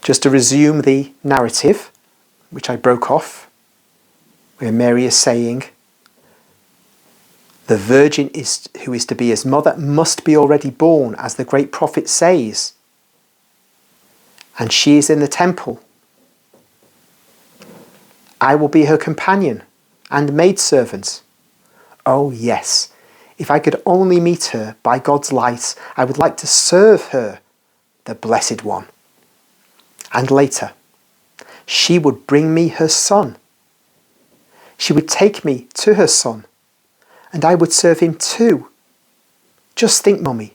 Just to resume the narrative, which I broke off, where Mary is saying, the virgin who is to be his mother must be already born, as the great prophet says. And she is in the temple. I will be her companion and maidservant. Oh yes, if I could only meet her by God's light, I would like to serve her, the Blessed One. And later, she would bring me her son. She would take me to her son, and I would serve him too. Just think, Mummy,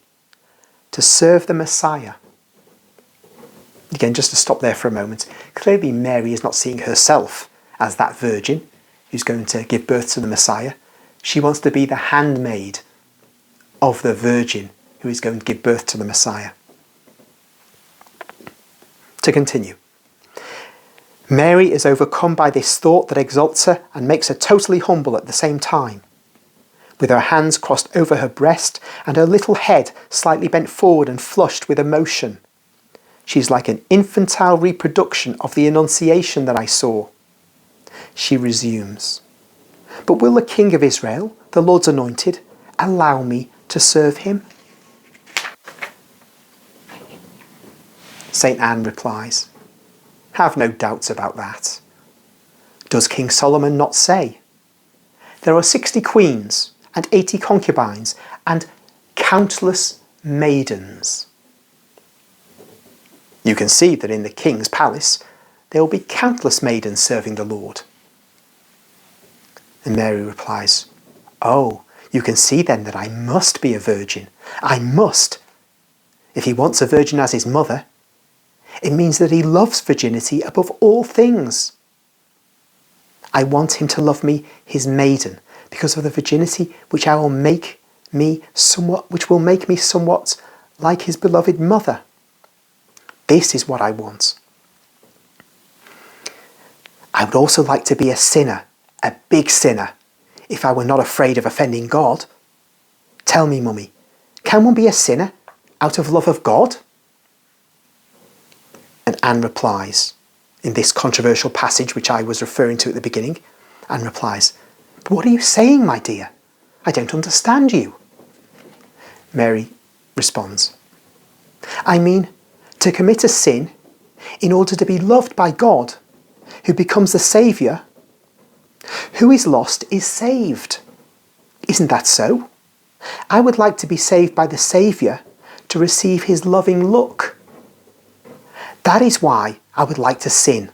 to serve the Messiah. Again, just to stop there for a moment, clearly Mary is not seeing herself as that virgin who's going to give birth to the Messiah. She wants to be the handmaid of the virgin who is going to give birth to the Messiah. To continue. Mary is overcome by this thought that exalts her and makes her totally humble at the same time. With her hands crossed over her breast and her little head slightly bent forward and flushed with emotion. She is like an infantile reproduction of the Annunciation that I saw. She resumes, but will the King of Israel, the Lord's anointed, allow me to serve him? St. Anne replies, have no doubts about that. Does King Solomon not say, there are 60 queens and 80 concubines and countless maidens? You can see that in the king's palace there will be countless maidens serving the Lord. And Mary replies, oh, you can see then that I must be a virgin. I must. If he wants a virgin as his mother, it means that he loves virginity above all things. I want him to love me, his maiden, because of the virginity which will make me somewhat like his beloved mother. This is what I want. I would also like to be a sinner, a big sinner, if I were not afraid of offending God. Tell me, Mummy, can one be a sinner out of love of God? And Anne replies, in this controversial passage which I was referring to at the beginning, Anne replies, but what are you saying, my dear? I don't understand you. Mary responds, I mean, to commit a sin in order to be loved by God, who becomes the Saviour. Who is lost is saved. Isn't that so? I would like to be saved by the Saviour to receive his loving look. That is why I would like to sin,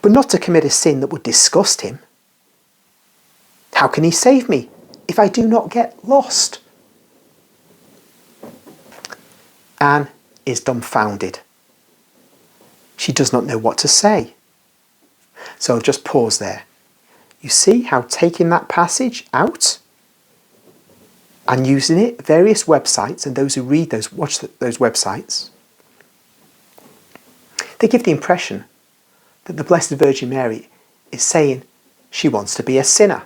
but not to commit a sin that would disgust him. How can he save me if I do not get lost? Anne is dumbfounded. She does not know what to say. So I'll just pause there. You see how taking that passage out and using it, various websites, and those who read those, watch those websites, they give the impression that the Blessed Virgin Mary is saying she wants to be a sinner.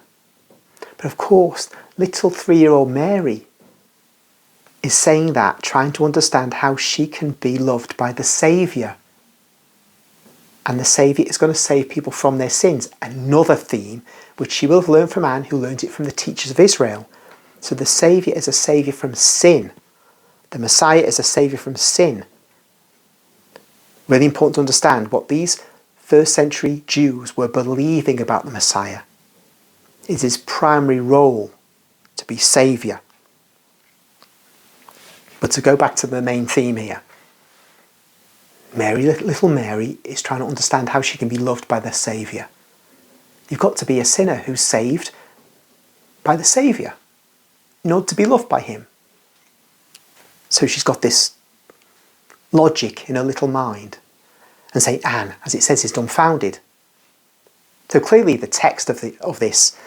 But of course, little 3-year-old Mary is saying that, trying to understand how she can be loved by the Saviour. And the Saviour is going to save people from their sins. Another theme which she will have learned from Anne, who learned it from the teachers of Israel. So the Saviour is a Saviour from sin. The Messiah is a Saviour from sin. Really important to understand what these first century Jews were believing about the Messiah. It is his primary role to be Saviour. But to go back to the main theme here, Mary, little Mary, is trying to understand how she can be loved by the Saviour. You've got to be a sinner who's saved by the Saviour in order to be loved by him. So she's got this logic in her little mind. And St. Anne, as it says, is dumbfounded. So clearly the text of this,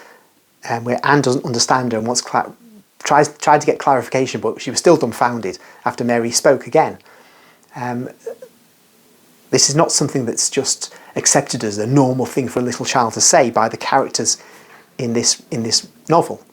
where Anne doesn't understand her and tried to get clarification, but she was still dumbfounded after Mary spoke again. This is not something that's just accepted as a normal thing for a little child to say by the characters in this novel.